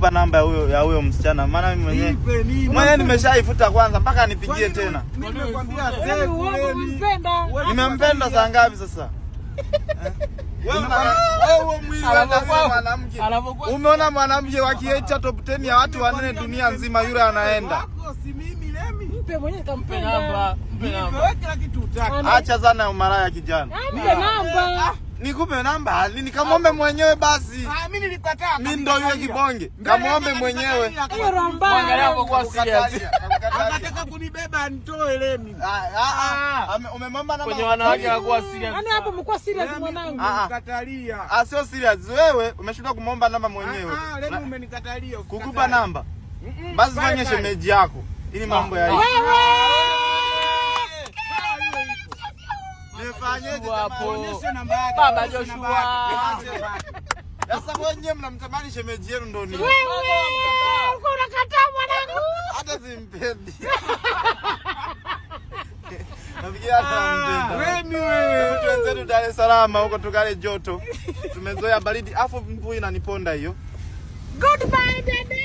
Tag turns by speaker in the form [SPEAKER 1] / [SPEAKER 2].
[SPEAKER 1] kukupa namba ya huyo msichana. Maana mimi mwenyewe nimeshaifuta kwanza mpaka nipigie tena.
[SPEAKER 2] Nimekwambia Lemi.
[SPEAKER 1] Nimempenda saa ngapi sasa? Wewe mwanamke. Umeona mwanamke wakiacha top 10 ya watu wanne dunia nzima yule anaenda.
[SPEAKER 2] Si mimi Lemi.
[SPEAKER 3] Mpe mwenyewe kampenda.
[SPEAKER 2] Mpe namba. Kila kitu utaka.
[SPEAKER 1] Acha sana umaraya kijana.
[SPEAKER 3] Mpe namba.
[SPEAKER 1] Nikupe namba, nikamwombe mwenyewe basi.
[SPEAKER 2] Mimi nilikataa.
[SPEAKER 1] Mimi ndio yule kibonge. Kamwombe mwenyewe.
[SPEAKER 3] Hiyo romba.
[SPEAKER 4] Angalia hapo kwa serious.
[SPEAKER 2] Anataka kunibeba nitoe Lemi.
[SPEAKER 1] Umemwomba namba.
[SPEAKER 4] Kwenye wanawake hakuwa serious.
[SPEAKER 3] Yaani hapo mko serious mwanangu.
[SPEAKER 2] Nikatalia.
[SPEAKER 1] Sio serious. Wewe umeshinda kumwomba namba mwenyewe.
[SPEAKER 2] Lemi umenikatalia.
[SPEAKER 1] Kukupa namba. Basi fanye shemeji yako. Ili mambo ya
[SPEAKER 3] Wewe.
[SPEAKER 1] Nifanyeje
[SPEAKER 4] hapo?
[SPEAKER 2] Onyesha namba yake.
[SPEAKER 4] Baba Joshua.
[SPEAKER 1] Sasa wenyewe mnamtamani shemeji yenu ndio nini?
[SPEAKER 3] Wewe. Uko unakataa mwanangu.
[SPEAKER 1] Hata simpendi. Nafikiria hata mpenda.
[SPEAKER 2] Lemi wewe.
[SPEAKER 1] Tuenzetu Dar es Salaam huko tukale joto. Tumezoea baridi afu mvua inaniponda hiyo.
[SPEAKER 3] Goodbye dada.